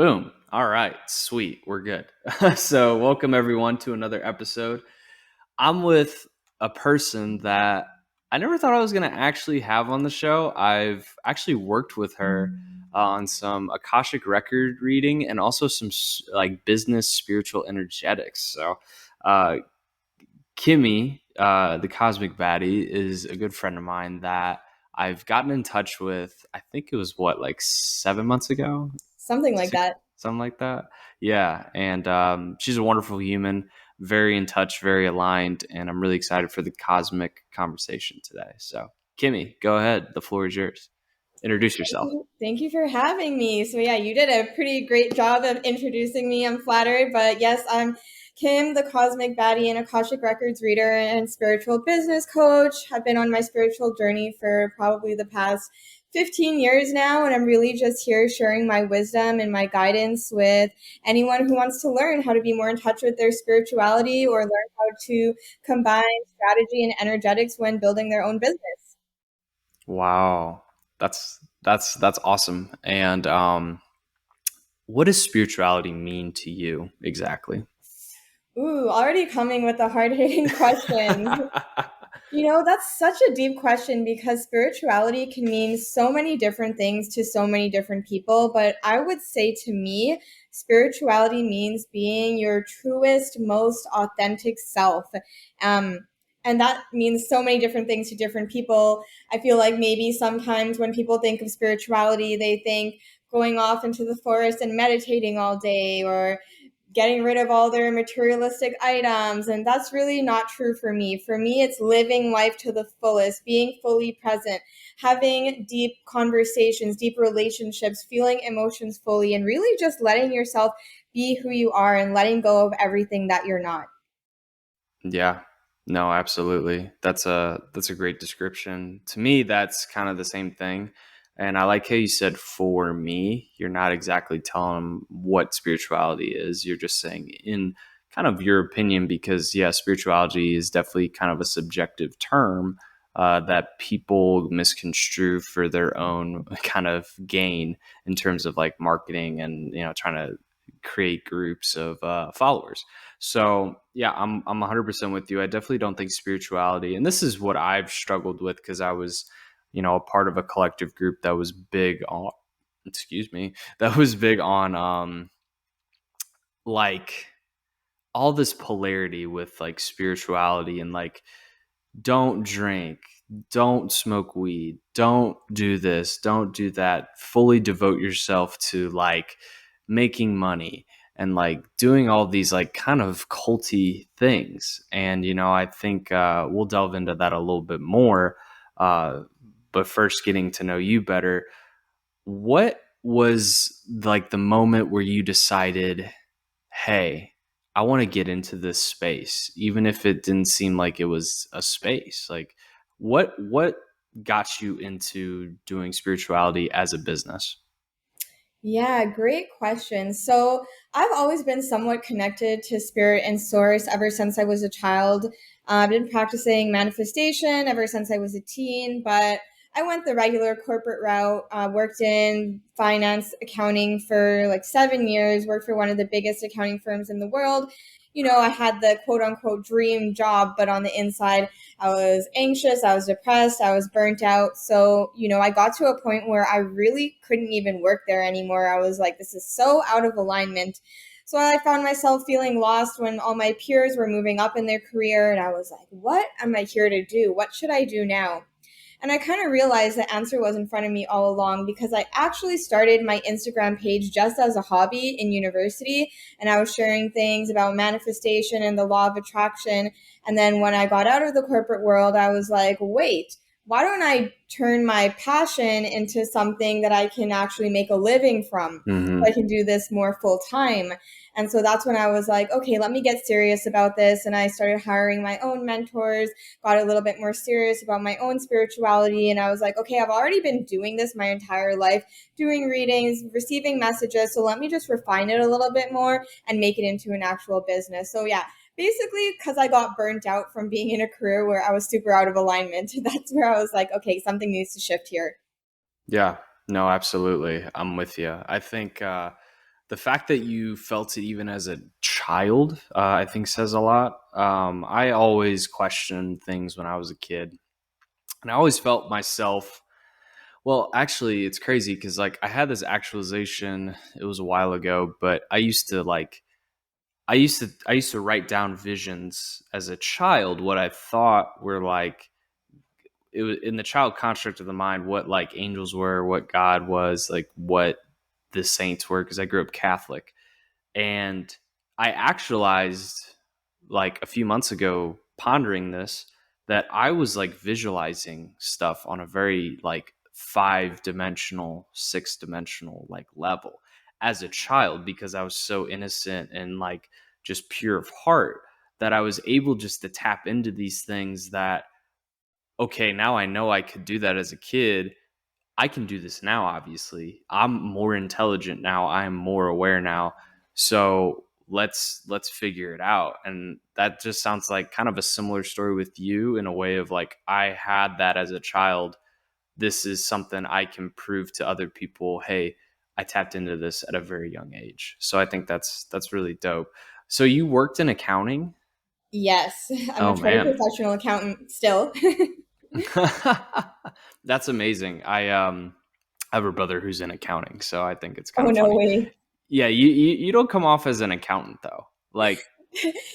Boom. All right. Sweet. We're good. So, welcome everyone to another episode. I'm with a person that I never thought I was going to actually have on the show. I've actually worked with her on some Akashic record reading and also some like business spiritual energetics. So, uh, Kimmy, the Cosmic Baddie, is a good friend of mine that I've gotten in touch with. I think it was like 7 months ago, Something like that. something like that. Yeah, and she's a wonderful human, very in touch, very aligned, and I'm really excited for the cosmic conversation today. So, Kimmy, go ahead. The floor is yours. Introduce yourself. Thank you for having me. So yeah, you did a pretty great job of introducing me. I'm flattered, but yes, I'm Kim, the Cosmic Baddie, and Akashic Records reader and spiritual business coach. I've been on my spiritual journey for probably the past 15 years now, and I'm really just here sharing my wisdom and my guidance with anyone who wants to learn how to be more in touch with their spirituality or learn how to combine strategy and energetics when building their own business. Wow, that's awesome. And what does spirituality mean to you exactly? Ooh, already coming with the hard-hitting questions. That's such a deep question because spirituality can mean so many different things to so many different people. But I would say to me, spirituality means being your truest, most authentic self. Um, and that means so many different things to different people. I feel like maybe sometimes when people think of spirituality, they think going off into the forest and meditating all day or getting rid of all their materialistic items. And that's really not true for me. For me, it's living life to the fullest, being fully present, having deep conversations, deep relationships, feeling emotions fully, and really just letting yourself be who you are and letting go of everything that you're not. Yeah. No, absolutely. That's a great description. To me, that's kind of the same thing. And I like how you said for me, you're not exactly telling them what spirituality is. You're just saying in kind of your opinion, because yeah, spirituality is definitely kind of a subjective term that people misconstrue for their own kind of gain in terms of like marketing and trying to create groups of followers. So yeah, I'm 100% with you. I definitely don't think spirituality, and this is what I've struggled with because I was, a part of a collective group that was big on, excuse me, that was big on like all this polarity with like spirituality and like don't drink, don't smoke weed, don't do this, don't do that. Fully devote yourself to like making money and like doing all these like kind of culty things. And, I think we'll delve into that a little bit more. But first, getting to know you better, what was like the moment where you decided, hey, I want to get into this space, even if it didn't seem like it was a space. Like, what got you into doing spirituality as a business? Yeah, great question. So I've always been somewhat connected to spirit and source ever since I was a child. I've been practicing manifestation ever since I was a teen, but I went the regular corporate route, worked in finance accounting for like 7 years, worked for one of the biggest accounting firms in the world. I had the quote unquote dream job, but on the inside, I was anxious, I was depressed, I was burnt out. So, I got to a point where I really couldn't even work there anymore. I was like, this is so out of alignment. So I found myself feeling lost when all my peers were moving up in their career. And I was like, what am I here to do? What should I do now? And I kind of realized the answer was in front of me all along because I actually started my Instagram page just as a hobby in university. And I was sharing things about manifestation and the law of attraction. And then when I got out of the corporate world, I was like, wait, why don't I turn my passion into something that I can actually make a living from? So I Hmm. can do this more full time. And so that's when I was like, okay, let me get serious about this. And I started hiring my own mentors, got a little bit more serious about my own spirituality. And I was like, okay, I've already been doing this my entire life, doing readings, receiving messages. So let me just refine it a little bit more and make it into an actual business. So yeah, basically because I got burnt out from being in a career where I was super out of alignment, that's where I was like, okay, something needs to shift here. Yeah, no, absolutely. I'm with you. I think the fact that you felt it even as a child, I think says a lot. I always questioned things when I was a kid, and I always felt myself. Well, actually, it's crazy because like I had this actualization. It was a while ago, but I used to write down visions as a child. What I thought were like it was in the child construct of the mind. What like angels were, what God was, like what the saints were. Because I grew up Catholic, and I actualized like a few months ago, pondering this, that I was like visualizing stuff on a very like 5 dimensional, 6 dimensional like level as a child because I was so innocent and like just pure of heart that I was able just to tap into these things that, okay, now I know I could do that as a kid. I can do this now, obviously. I'm more intelligent now. I am more aware now. So let's figure it out. And that just sounds like kind of a similar story with you in a way of like I had that as a child. This is something I can prove to other people, hey, I tapped into this at a very young age. So I think that's really dope. So you worked in accounting? Yes, I'm a Oh chartered man. professional accountant still. That's amazing. I have a brother who's in accounting, so I think it's kind Oh, of no funny. way. Yeah, you don't come off as an accountant though. Like,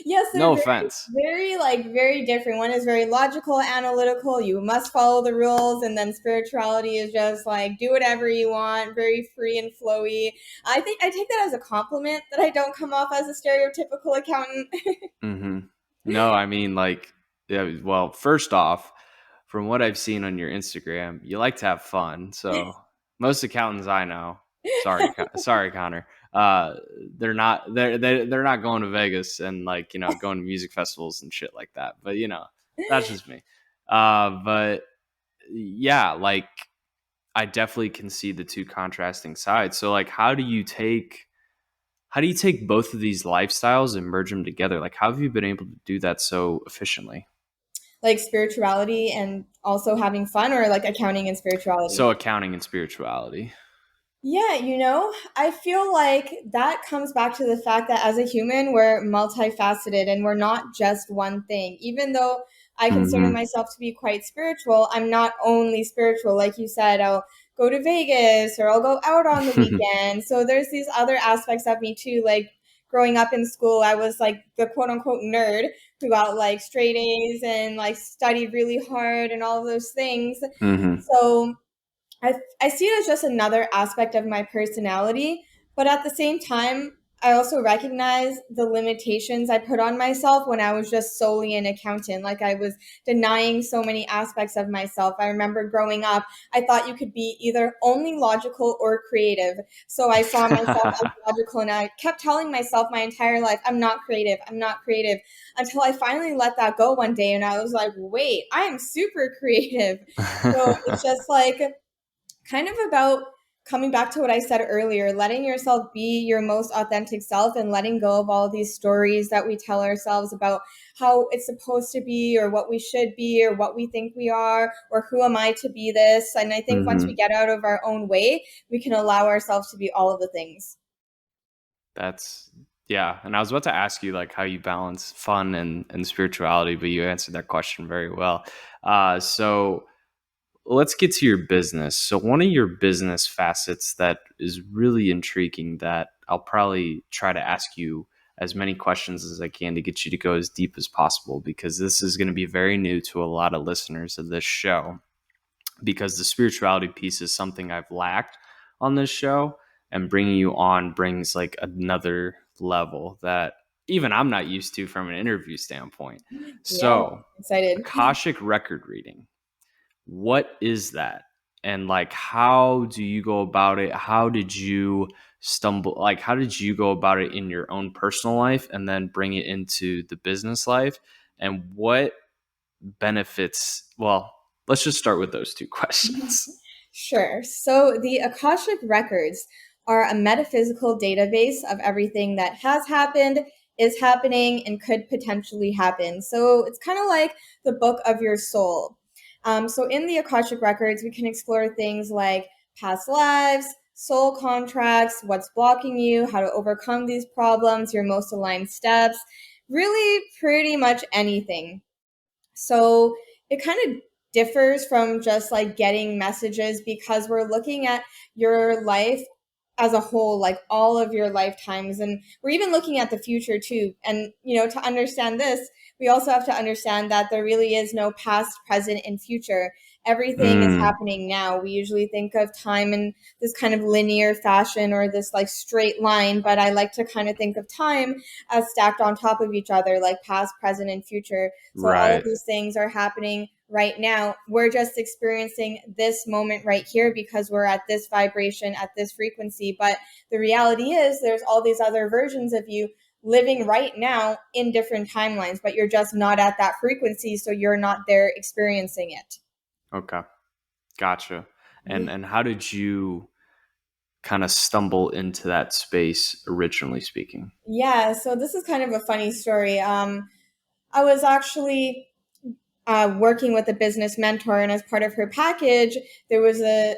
Yes, they're no very, offense. very, like, very different. One is very logical, analytical. You must follow the rules, and then spirituality is just like do whatever you want, very free and flowy. I think I take that as a compliment that I don't come off as a stereotypical accountant. Hmm. No, I mean like, yeah. Well, first off, from what I've seen on your Instagram, you like to have fun. So most accountants I know, sorry, Connor. Uh, they're not going to Vegas and like going to music festivals and shit like that. But that's just me. But yeah, like I definitely can see the two contrasting sides. So like how do you take both of these lifestyles and merge them together? Like how have you been able to do that so efficiently? Like spirituality and also having fun, or like accounting and spirituality. So accounting and spirituality. Yeah, I feel like that comes back to the fact that as a human, we're multifaceted and we're not just one thing. Even though I consider Mhm. myself to be quite spiritual, I'm not only spiritual. Like you said, I'll go to Vegas or I'll go out on the weekend. So there's these other aspects of me too. Like growing up in school, I was like the quote unquote nerd who got like straight A's and like studied really hard and all of those things. Mhm. So I see it as just another aspect of my personality, but at the same time, I also recognize the limitations I put on myself when I was just solely an accountant. Like I was denying so many aspects of myself. I remember growing up, I thought you could be either only logical or creative. So I saw myself as logical and I kept telling myself my entire life, I'm not creative, I'm not creative, until I finally let that go one day and I was like, wait, I am super creative. So it's just like kind of about coming back to what I said earlier, letting yourself be your most authentic self and letting go of all these stories that we tell ourselves about how it's supposed to be or what we should be or what we think we are or who am I to be this. And I think once we Mhm. get out of our own way, we can allow ourselves to be all of the things. That's yeah, and I was about to ask you like how you balance fun and spirituality, but you answered that question very well. So let's get to your business. So one of your business facets that is really intriguing that I'll probably try to ask you as many questions as I can to get you to go as deep as possible because this is going to be very new to a lot of listeners of this show because the spirituality piece is something I've lacked on this show, and bringing you on brings like another level that even I'm not used to from an interview standpoint. Yeah, So, excited. Akashic record reading, what is that? And like how do you go about it? How did you how did you go about it in your own personal life and then bring it into the business life? And what benefits, well, let's just start with those two questions. Sure. So the Akashic Records are a metaphysical database of everything that has happened, is happening, and could potentially happen. So it's kind of like the book of your soul. So in the Akashic Records, we can explore things like past lives, soul contracts, what's blocking you, how to overcome these problems, your most aligned steps, really pretty much anything. So it kind of differs from just like getting messages because we're looking at your life as a whole, like all of your lifetimes. And we're even looking at the future too. And, to understand this, we also have to understand that there really is no past, present, and future. Everything is Mm, happening now. We usually think of time in this kind of linear fashion or this like straight line, but I like to kind of think of time as stacked on top of each other, like past, present, and future. So all of right. these things are happening right now. We're just experiencing this moment right here because we're at this vibration, at this frequency. But the reality is, there's all these other versions of you living right now in different timelines, but you're just not at that frequency. So you're not there experiencing it. Okay. Gotcha. Yeah. And how did you kind of stumble into that space originally speaking? Yeah. So this is kind of a funny story. I was actually working with a business mentor, and as part of her package, there was a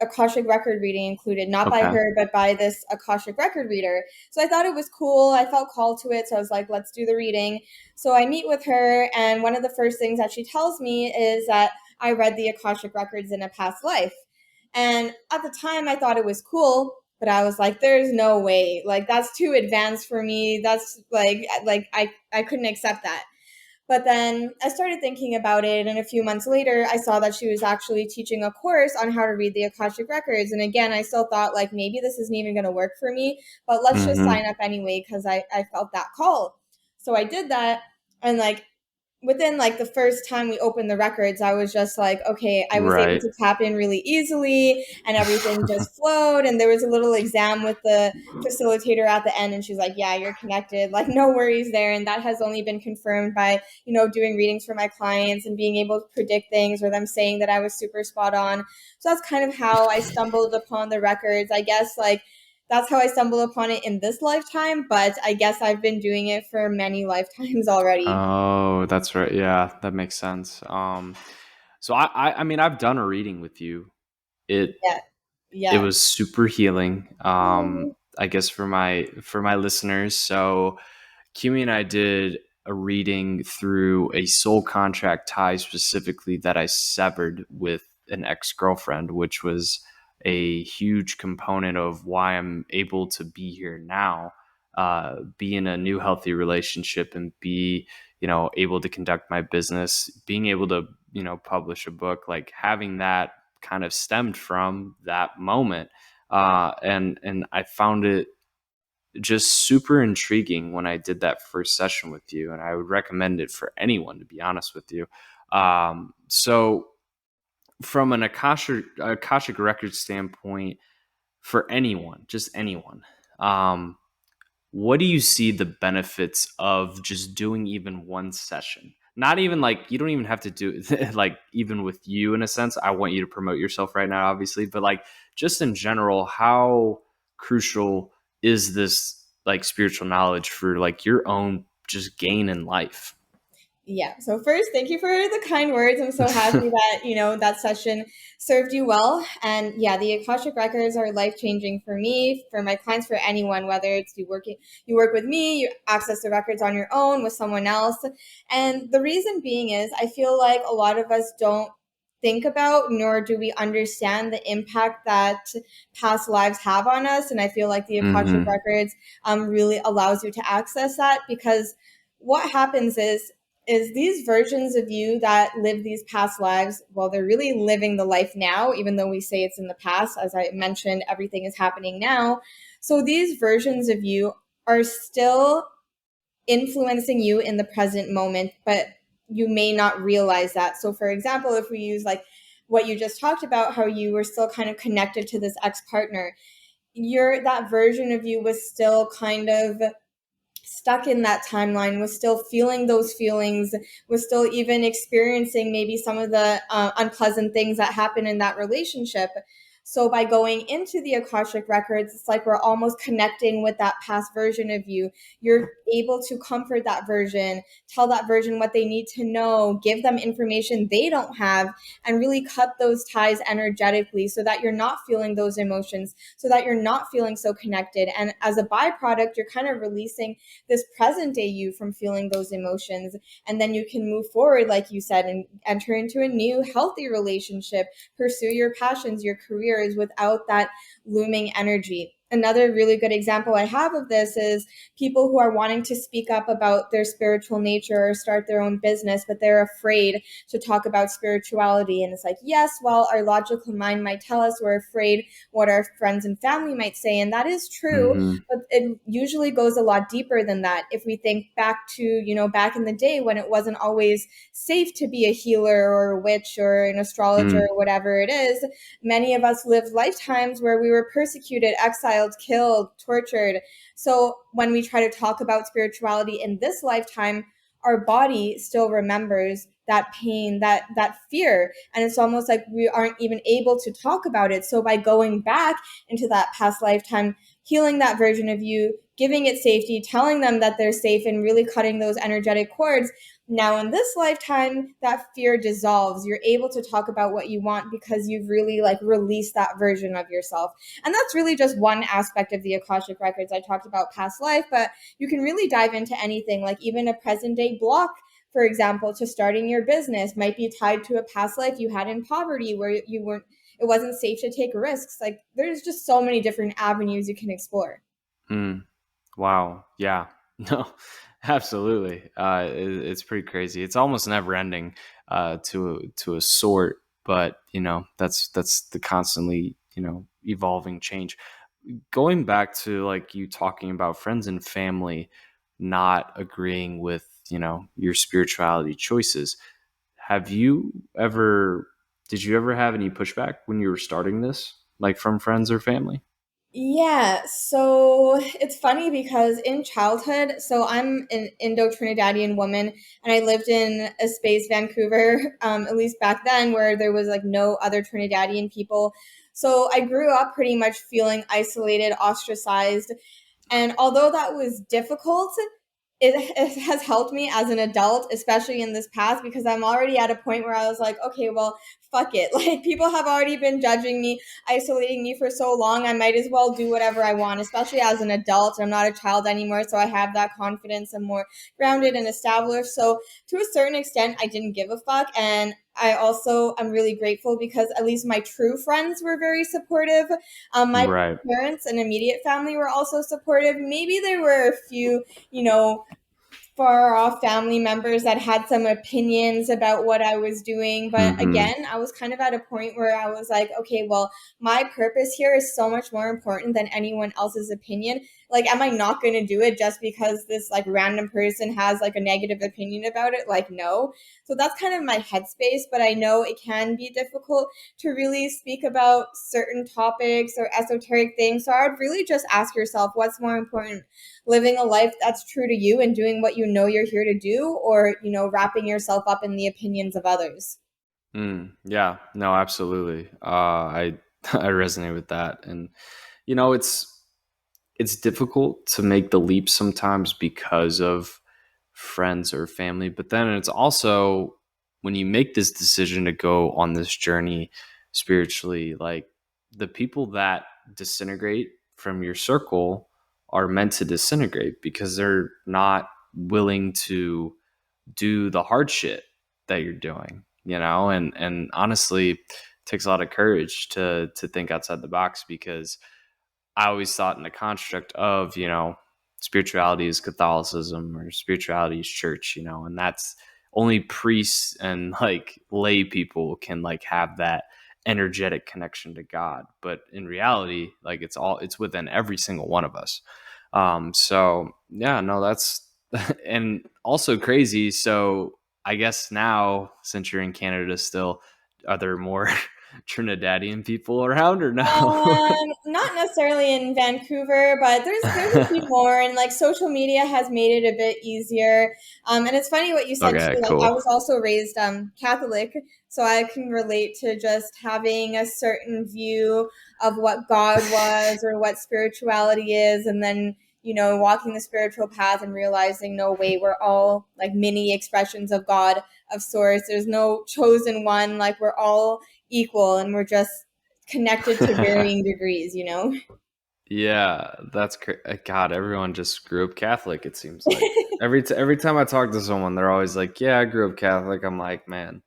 Akashic record reading included, not by Okay. her, but by this Akashic record reader. So I thought it was cool. I felt called to it, so I was like, let's do the reading. So I meet with her, and one of the first things that she tells me is that I read the Akashic records in a past life. And at the time, I thought it was cool. But I was like, there's no way. Like, that's too advanced for me. That's I couldn't accept that. But then I started thinking about it, and a few months later, I saw that she was actually teaching a course on how to read the Akashic Records. And again, I still thought, like, maybe this isn't even going to work for me, but let's just Mm-hmm. sign up anyway because I felt that call. So I did that. And, like, within like the first time we opened the records, I was just like, okay, I was able Right. to tap in really easily and everything just flowed. And there was a little exam with the facilitator at the end, and she's like, yeah, you're connected, like no worries there. And that has only been confirmed by, doing readings for my clients and being able to predict things or them saying that I was super spot on. So that's kind of how I stumbled upon the records. I guess like that's how I stumbled upon it in this lifetime, but I guess I've been doing it for many lifetimes already. Oh, that's right. Yeah, that makes sense. So I mean, I've done a reading with you. It Yeah. it Yeah. was super healing. Oh, I guess for my listeners. So Kimmy and I did a reading through a soul contract tie specifically that I severed with an ex girlfriend, which was a huge component of why I'm able to be here now, be in a new healthy relationship and be, able to conduct my business, being able to, publish a book, like having that kind of stemmed from that moment. And I found it just super intriguing when I did that first session with you, and I would recommend it for anyone, to be honest with you. So, from an Akashic record standpoint, for anyone, just anyone, um, what do you see the benefits of just doing even one session? Not even like you don't even have to do it like even with you in a sense. I want you to promote yourself right now, obviously, but like just in general, how crucial is this like spiritual knowledge for like your own just gain in life? yeah. So first, thank you for the kind words. I'm so happy that, that session served you well. And yeah, the Akashic records are life-changing for me, for my clients, for anyone, whether it's you work with me, you access the records on your own with someone else. And the reason being is I feel like a lot of us don't think about nor do we understand the impact that past lives have on us. And I feel like the Akashic Hmm. records really allows you to access that because what happens is these versions of you that live these past lives, well, they're really living the life now, even though we say it's in the past. As I mentioned, everything is happening now. So these versions of you are still influencing you in the present moment, but you may not realize that. So, for example, if we use like what you just talked about, how you were still kind of connected to this ex partner, that version of you was still kind of stuck in that timeline, was still feeling those feelings, was still even experiencing maybe some of the unpleasant things that happen in that relationship. So by going into the Akashic records, it's like we're almost connecting with that past version of you. You're able to comfort that version, tell that version what they need to know, give them information they don't have, and really cut those ties energetically so that you're not feeling those emotions, so that you're not feeling so connected. And as a byproduct, you're kind of releasing this present day you from feeling those emotions. And then you can move forward, like you said, and enter into a new healthy relationship, pursue your passions, your careers without that looming energy. Another really good example I have of this is people who are wanting to speak up about their spiritual nature or start their own business, but they're afraid to talk about spirituality. And it's like, yes, well, our logical mind might tell us we're afraid what our friends and family might say. And that is true, Mm-hmm. but it usually goes a lot deeper than that. If we think back to, back in the day when it wasn't always safe to be a healer or a witch or an astrologer Mm, or whatever it is, many of us lived lifetimes where we were persecuted, exiled, killed, tortured. So when we try to talk about spirituality in this lifetime, our body still remembers that pain, that fear, and it's almost like we aren't even able to talk about it. So by going back into that past lifetime, healing that version of you, giving it safety, telling them that they're safe, and really cutting those energetic cords, now in this lifetime that fear dissolves. You're able to talk about what you want because you've really like released that version of yourself. And that's really just one aspect of the Akashic records. I talked about past life, but you can really dive into anything, like even a present day block, for example, to starting your business might be tied to a past life you had in poverty where you weren't, it wasn't safe to take risks. Like there's just so many different avenues you can explore. mm. Wow. Yeah. No, absolutely. It's pretty crazy. It's almost never ending, to a sort, but that's the constantly, evolving change. Going back to like you talking about friends and family not agreeing with, your spirituality choices. Have you ever, did you ever have any pushback when you were starting this, like from friends or family? Yeah, so it's funny because in childhood, so I'm an Indo Trinidadian woman, and I lived in a space, Vancouver, at least back then, where there was like no other Trinidadian people. So I grew up pretty much feeling isolated, ostracized. And although that was difficult, it has helped me as an adult, especially in this past, because I'm already at a point where I was like, okay, well, fuck it. Like, people have already been judging me, isolating me for so long. I might as well do whatever I want, especially as an adult. I'm not a child anymore, so I have that confidence. I'm more grounded and established. So, to a certain extent, I didn't give a fuck. And I also am really grateful because at least my true friends were very supportive. My Right. parents and immediate family were also supportive. Maybe there were a few, you know, far off family members that had some opinions about what I was doing. But Mm-hmm. again, I was kind of at a point where I was like, okay, well, my purpose here is so much more important than anyone else's opinion. Like, am I not going to do it just because this like random person has like a negative opinion about it? Like, no. So that's kind of my headspace. But I know it can be difficult to really speak about certain topics or esoteric things. So I would really just ask yourself, what's more important? Living a life that's true to you and doing what you know you're here to do, or wrapping yourself up in the opinions of others. Yeah, no, absolutely. I I resonate with that, and you know, it's difficult to make the leap sometimes because of friends or family, but then it's also when you make this decision to go on this journey spiritually, like the people that disintegrate from your circle are meant to disintegrate because they're not willing to do the hard shit that you're doing, and honestly, it takes a lot of courage to think outside the box because I always thought in the construct of, spirituality is Catholicism or spirituality is church, and that's only priests and like lay people can like have that energetic connection to God. But in reality, like it's within every single one of us. So yeah, no, that's and also crazy. So I guess now, since you're in Canada still, are there more Trinidadian people around or no? Not necessarily in Vancouver, but there's a few more, and like social media has made it a bit easier. And it's funny what you said too. Okay, Like I cool. was also raised Catholic, so I can relate to just having a certain view of what God was or what spirituality is, and then walking the spiritual path and realizing no way, we're all like mini expressions of God of sorts. There's no chosen one. Like we're all equal, and we're just connected to varying degrees. Yeah, that's God. Everyone just grew up Catholic. It seems like every time I talk to someone, they're always like, "Yeah, I grew up Catholic." I'm like, man,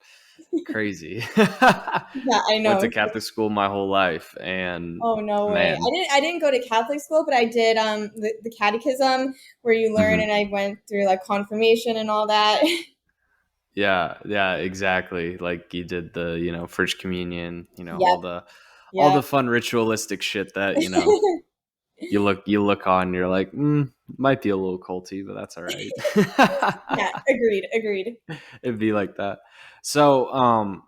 crazy. Yeah, I Went to know. Catholic school my whole life, and Oh no way. man, I didn't go to Catholic school, but I did the catechism where you learn, mhm. and I went through like confirmation and all that. Yeah, yeah, exactly. Like you did the first communion, Yep. all the Yep. fun ritualistic shit that you look on, and you're like, might be a little culty, but that's all right. Yeah, agreed, agreed. It'd be like that. So,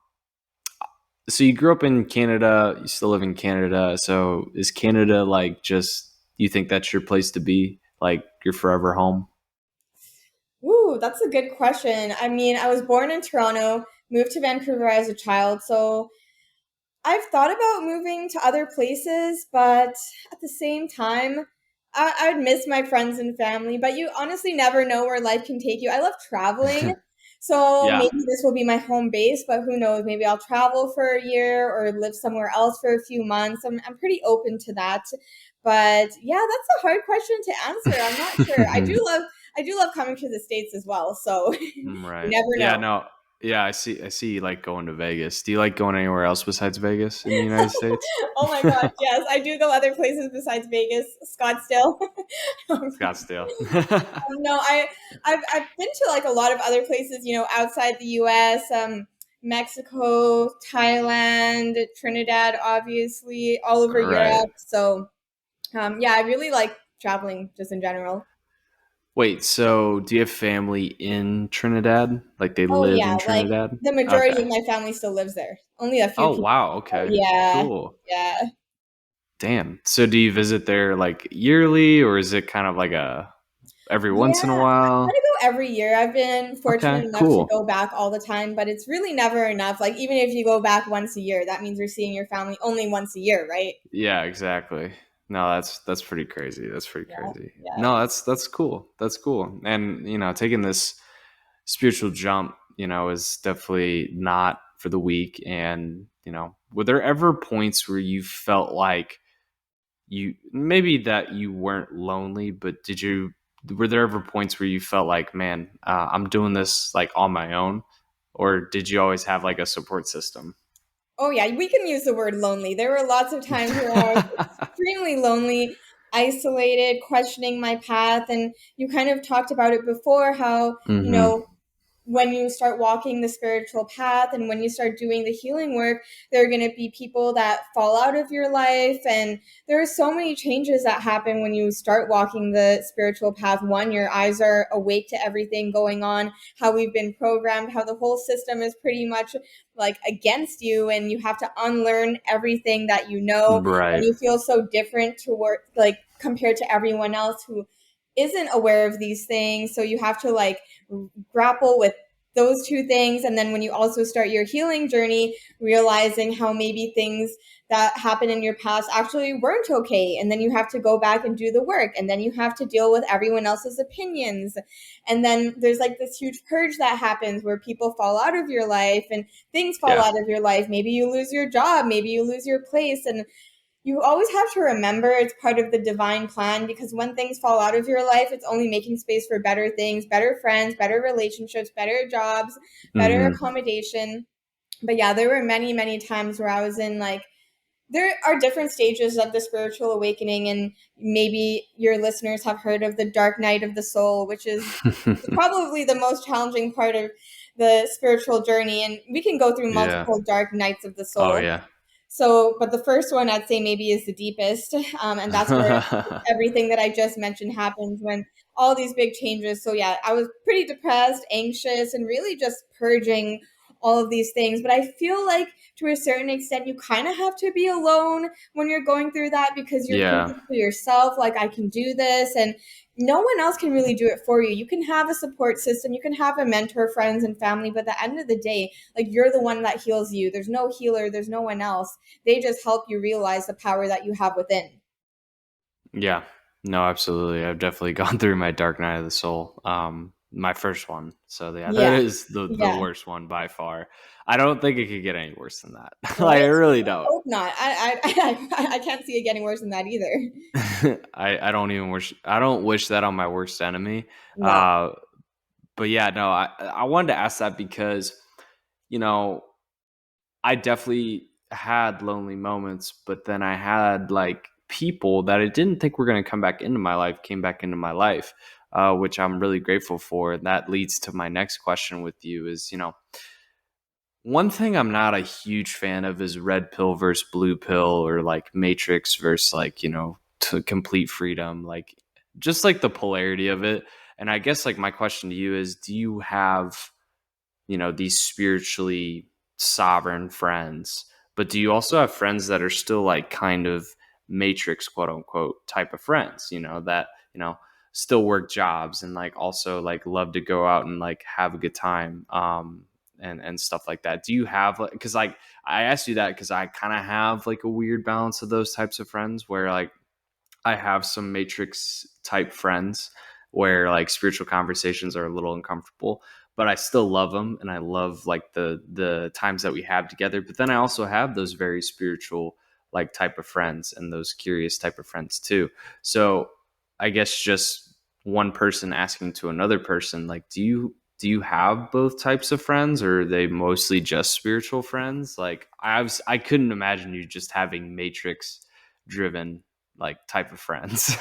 so you grew up in Canada, you still live in Canada. So is Canada like just you think that's your place to be? Like your forever home? Ooh, that's a good question. I mean, I was born in Toronto, moved to Vancouver as a child, so I've thought about moving to other places, but at the same time, I would miss my friends and family. But you honestly never know where life can take you. I love traveling, so Yeah. maybe this will be my home base, but who knows? Maybe I'll travel for a year or live somewhere else for a few months. I'm pretty open to that. But yeah, that's a hard question to answer. I'm not sure. I do love coming to the States as well, so you Right. never Yeah, know. no. Yeah, I see you like going to Vegas. Do you like going anywhere else besides Vegas in the United States? Oh my gosh, yes, I do go other places besides Vegas, Scottsdale. Scottsdale. No, I've been to like a lot of other places, outside the U.S., Mexico, Thailand, Trinidad, obviously, all over Right. Europe. So, yeah, I really like traveling just in general. Wait, so do you have family in Trinidad? Like they Oh live yeah, in like Trinidad? the majority of Okay. my family still lives there. Only a few Oh, people. wow. Okay. Yeah, Cool. yeah. Damn. So do you visit there like yearly or is it kind of like a every Yeah, once in a I try while? to go every year. I've been fortunate Okay, enough to cool. go back all the time, but it's really never enough. Like even if you go back once a year, that means you're seeing your family only once a year, right? Yeah, exactly. No, that's pretty crazy. That's pretty Yeah, crazy. yeah. No, that's cool. That's cool. And taking this spiritual jump, is definitely not for the weak. And were there ever points where you felt like you maybe that you weren't lonely, but were there ever points where you felt like, man, I'm doing this like on my own, or did you always have like a support system? Oh yeah, we can use the word lonely. There were lots of times where I was extremely lonely, isolated, questioning my path, and you kind of talked about it before how, Hmm. when you start walking the spiritual path and when you start doing the healing work, there are going to be people that fall out of your life. And there are so many changes that happen when you start walking the spiritual path. One, your eyes are awake to everything going on, how we've been programmed, how the whole system is pretty much like against you, and you have to unlearn everything that you know. And Right. you feel so different toward, like, compared to everyone else who isn't aware of these things. So you have to like grapple with those two things. And then when you also start your healing journey, realizing how maybe things that happened in your past actually weren't okay. And then you have to go back and do the work. And then you have to deal with everyone else's opinions. And then there's like this huge purge that happens where people fall out of your life and things fall Yeah. out of your life. Maybe you lose your job, maybe you lose your place. And you always have to remember it's part of the divine plan, because when things fall out of your life, it's only making space for better things, better friends, better relationships, better jobs, better Hmm. accommodation. But yeah, there were many, many times where I was in like, there are different stages of the spiritual awakening, and maybe your listeners have heard of the dark night of the soul, which is probably the most challenging part of the spiritual journey. And we can go through Yeah. multiple dark nights of the Oh soul. yeah. So, but the first one I'd say maybe is the deepest. And that's where everything that I just mentioned happens, when all these big changes. So, yeah, I was pretty depressed, anxious, and really just purging all of these things. But I feel like to a certain extent, you kind of have to be alone when you're going through that, because you're Yeah. thinking to yourself, like, I can do this. And no one else can really do it for you. You can have a support system, you can have a mentor, friends, and family, but at the end of the day, like, you're the one that heals you. There's no healer, there's no one else. They just help you realize the power that you have within. Yeah. No, absolutely. I've definitely gone through my dark night of the soul. My first one. So yeah, that Yeah. is the Yeah. worst one by far. I don't think it could get any worse than that. Like, I Right? really I don't. hope not. I can't see it getting worse than that either. I don't even wish, I don't wish that on my worst enemy. No. Uh but yeah, no, I wanted to ask that because, you know, I definitely had lonely moments, but then I had like people that I didn't think were going to come back into my life came back into my life, which I'm really grateful for. And that leads to my next question with you is, one thing I'm not a huge fan of is red pill versus blue pill, or like matrix versus like, to complete freedom, like just like the polarity of it. And I guess like my question to you is, do you have, these spiritually sovereign friends, but do you also have friends that are still like kind of matrix, quote unquote, type of friends, that, still work jobs and like also like love to go out and like have a good time, and stuff like that? Do you have like, because like I asked you that because I kind of have like a weird balance of those types of friends where like I have some matrix type friends where like spiritual conversations are a little uncomfortable, but I still love them and I love like the times that we have together. But then I also have those very spiritual like type of friends and those curious type of friends too. So I guess just one person asking to another person, like, do you have both types of friends, or are they mostly just spiritual friends? Like I couldn't imagine you just having matrix driven like type of friends.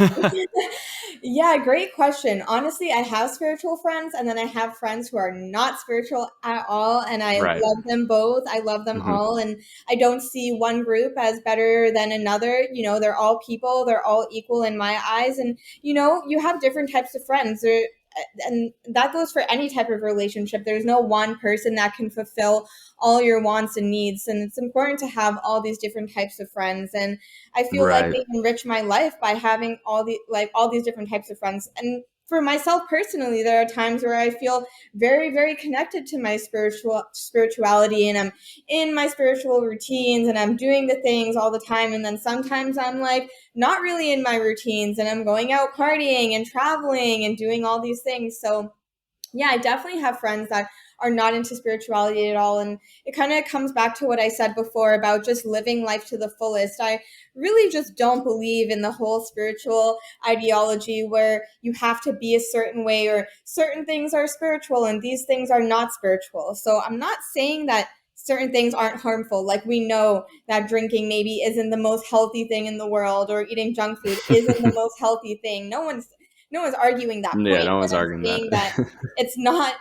Yeah, great question. Honestly, I have spiritual friends, and then I have friends who are not spiritual at all, and I Right. love them both. I love them Hmm. all, and I don't see one group as better than another. They're all people, they're all equal in my eyes, and you have different types of friends. And that goes for any type of relationship. There's no one person that can fulfill all your wants and needs, and it's important to have all these different types of friends. And I feel like Right. they enrich my life by having all these different types of friends. And for myself personally, there are times where I feel very, very connected to my spirituality, and I'm in my spiritual routines, and I'm doing the things all the time. And then sometimes I'm like not really in my routines, and I'm going out partying and traveling and doing all these things. So yeah, I definitely have friends that are not into spirituality at all. And it kind of comes back to what I said before about just living life to the fullest. I really just don't believe in the whole spiritual ideology where you have to be a certain way, or certain things are spiritual and these things are not spiritual. So I'm not saying that certain things aren't harmful. Like, we know that drinking maybe isn't the most healthy thing in the world, or eating junk food isn't the most healthy thing. No one's arguing that Yeah, point, no but one's I'm arguing that. saying that it's not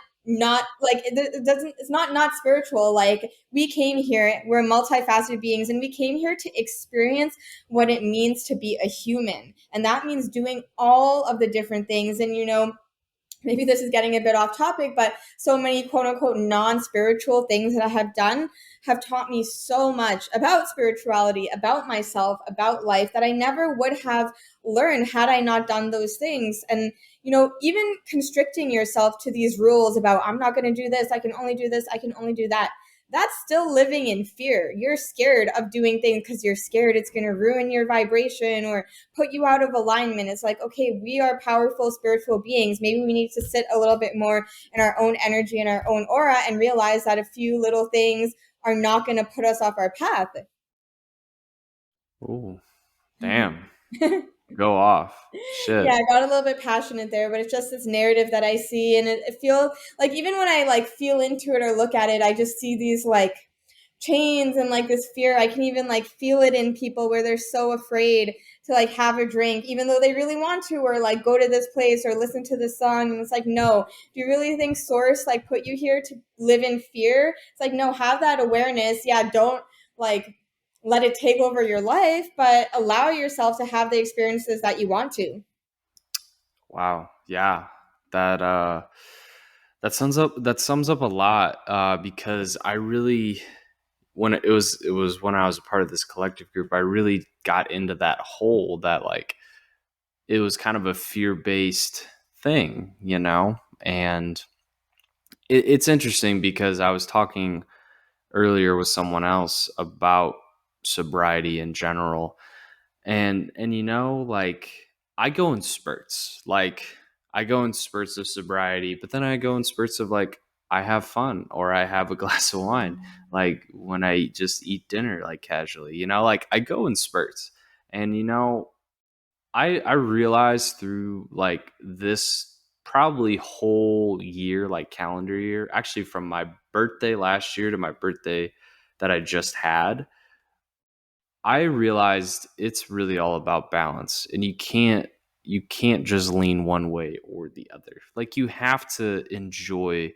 like it doesn't it's not spiritual. Like, we came here, we're multifaceted beings, and we came here to experience what it means to be a human, and that means doing all of the different things. And maybe this is getting a bit off topic, but so many quote unquote non-spiritual things that I have done have taught me so much about spirituality, about myself, about life, that I never would have learned had I not done those things. And even constricting yourself to these rules about, I'm not going to do this, I can only do this, I can only do that, that's still living in fear. You're scared of doing things because you're scared it's going to ruin your vibration or put you out of alignment. It's like, okay, we are powerful spiritual beings. Maybe we need to sit a little bit more in our own energy and our own aura, and realize that a few little things are not going to put us off our path. Ooh, damn. Go off. Yeah, Shit. I got a little bit passionate there, but it's just this narrative that I see, and it feels like, even when I like feel into it or look at it, I just see these like chains and like this fear. I can even like feel it in people where they're so afraid to like have a drink, even though they really want to, or like go to this place or listen to this song. And it's like, no, do you really think Source like put you here to live in fear? It's like, no, have that awareness. Yeah, don't like let it take over your life, but allow yourself to have the experiences that you want to. Wow. Yeah. That That sums up a lot, because I really, when it was when I was a part of this collective group, I really got into that hole that, like, it was kind of a fear based thing, and it's interesting because I was talking earlier with someone else about sobriety in general, and like, I go in spurts. Like, I go in spurts of sobriety, but then I go in spurts of, like, I have fun or I have a glass of wine, like when I just eat dinner, like, casually, like, I go in spurts. And I realized through, like, this probably whole year, like calendar year, actually from my birthday last year to my birthday that I just had, I realized it's really all about balance, and you can't just lean one way or the other. Like, you have to enjoy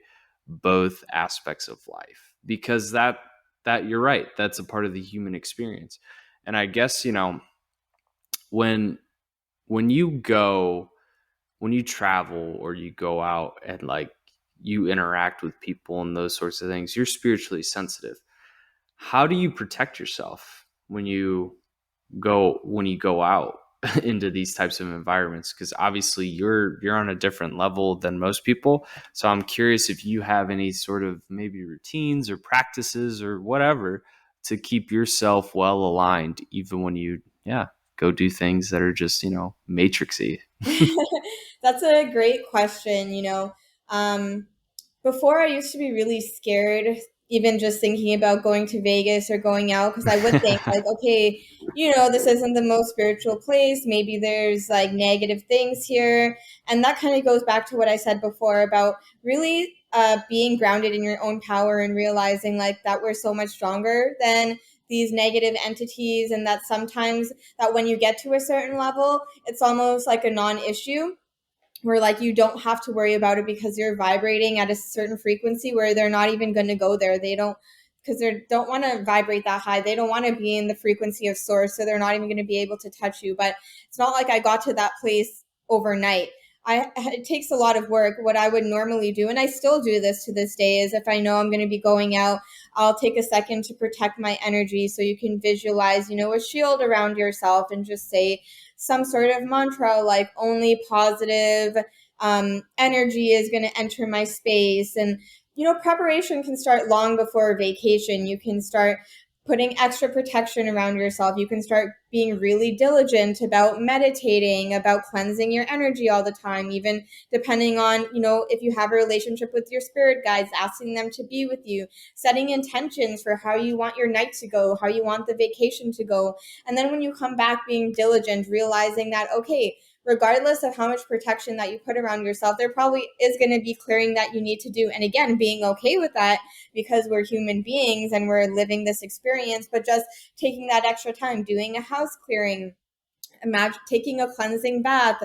both aspects of life, because that you're right, that's a part of the human experience. And I guess, when when you go when you travel or you go out and, like, you interact with people and those sorts of things, you're spiritually sensitive. How do you protect yourself when you go out into these types of environments? Because obviously you're on a different level than most people. So I'm curious if you have any sort of maybe routines or practices or whatever to keep yourself well aligned, even when you, yeah, go do things that are just, matrixy. That's a great question. Um, Before I used to be really scared, even just thinking about going to Vegas or going out, because I would think, like, okay, this isn't the most spiritual place. Maybe there's like negative things here. And that kind of goes back to what I said before about really being grounded in your own power and realizing like that we're so much stronger than these negative entities, and that sometimes that when you get to a certain level, it's almost like a non-issue where like you don't have to worry about it because you're vibrating at a certain frequency where they're not even going to go there. They don't, because they don't want to vibrate that high. They don't want to be in the frequency of source, so they're not even going to be able to touch you. But it's not like I got to that place overnight. It takes a lot of work. What I would normally do, and I still do this to this day, is if I know I'm going to be going out, I'll take a second to protect my energy. So you can visualize, a shield around yourself and just say some sort of mantra like only positive energy is going to enter my space. And, preparation can start long before vacation. You can start putting extra protection around yourself. You can start being really diligent about meditating, about cleansing your energy all the time, even depending on, if you have a relationship with your spirit guides, asking them to be with you, setting intentions for how you want your night to go, how you want the vacation to go. And then when you come back, being diligent, realizing that, okay, regardless of how much protection that you put around yourself, there probably is going to be clearing that you need to do. And again, being okay with that because we're human beings and we're living this experience, but just taking that extra time, doing a house clearing, imagine taking a cleansing bath,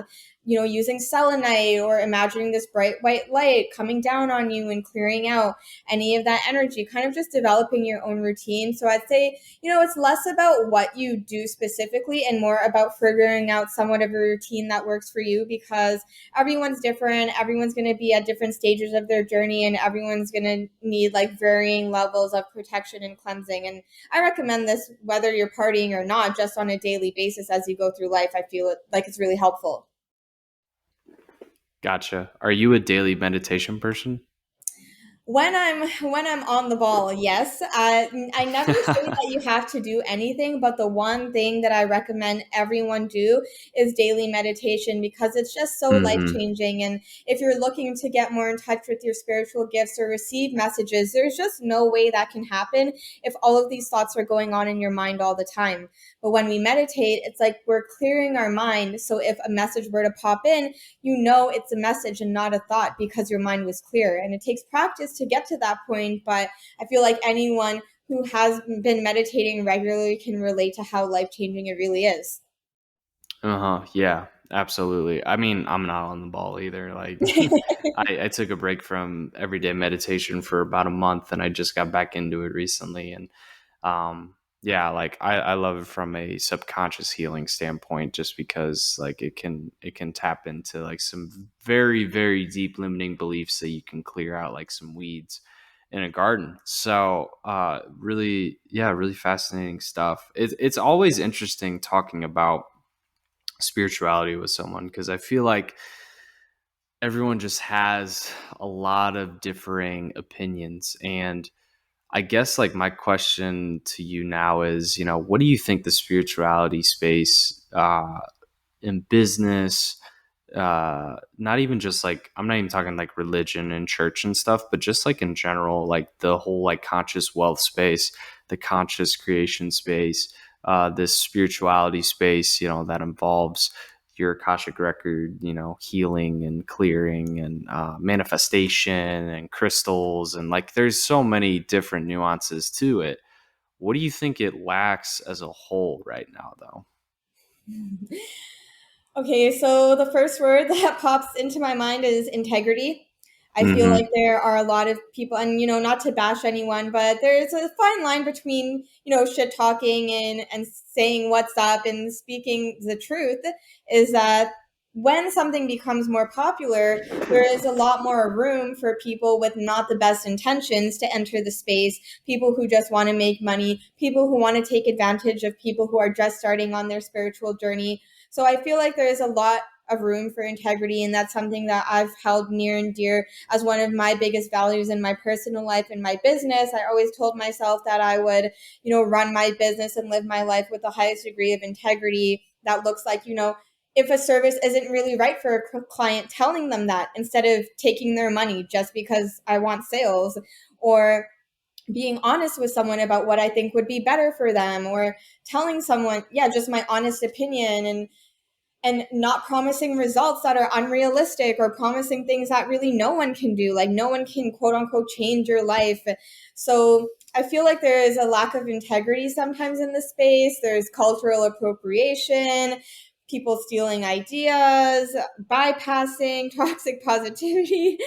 using selenite, or imagining this bright white light coming down on you and clearing out any of that energy, kind of just developing your own routine. So I'd say, it's less about what you do specifically and more about figuring out somewhat of a routine that works for you, because everyone's different. Everyone's going to be at different stages of their journey, and everyone's going to need like varying levels of protection and cleansing. And I recommend this whether you're partying or not, just on a daily basis as you go through life. I feel it like it's really helpful. Gotcha. Are you a daily meditation person? When I'm on the ball, yes. I never say that you have to do anything, but the one thing that I recommend everyone do is daily meditation, because it's just so life Hmm. changing. And if you're looking to get more in touch with your spiritual gifts or receive messages, there's just no way that can happen if all of these thoughts are going on in your mind all the time. But when we meditate, it's like we're clearing our mind. So if a message were to pop in, it's a message and not a thought, because your mind was clear. And it takes practice to get to that point, but I feel like anyone who has been meditating regularly can relate to how life changing it really is. Uh-huh. Yeah, absolutely. I mean, I'm not on the ball either. Like, I took a break from everyday meditation for about a month, and I just got back into it recently. And Yeah, like I love it from a subconscious healing standpoint, just because like it can tap into like some very, very deep limiting beliefs that you can clear out like some weeds in a garden. So really, yeah, really fascinating stuff. It's always interesting talking about spirituality with someone, because I feel like everyone just has a lot of differing opinions. And I guess like my question to you now is, what do you think the spirituality space in business, not even just like, I'm not even talking like religion and church and stuff, but just like in general, like the whole like conscious wealth space, the conscious creation space, this spirituality space, that involves your Akashic record, healing and clearing and manifestation and crystals. And like, there's so many different nuances to it. What do you think it lacks as a whole right now, though? Okay, so the first word that pops into my mind is integrity. I feel like Mm-hmm. there are a lot of people, and not to bash anyone, but there's a fine line between shit talking and saying what's up and speaking the truth. Is that when something becomes more popular, there is a lot more room for people with not the best intentions to enter the space. People who just want to make money, people who want to take advantage of people who are just starting on their spiritual journey. So I feel like there is a lot of room for integrity, and that's something that I've held near and dear as one of my biggest values in my personal life and my business. I always told myself that I would, run my business and live my life with the highest degree of integrity. That looks like, if a service isn't really right for a client, telling them that instead of taking their money just because I want sales, or being honest with someone about what I think would be better for them, or telling someone, yeah, just my honest opinion, and not promising results that are unrealistic, or promising things that really no one can do. Like, no one can quote unquote change your life. So I feel like there is a lack of integrity sometimes in the space. There's cultural appropriation, people stealing ideas, bypassing toxic positivity.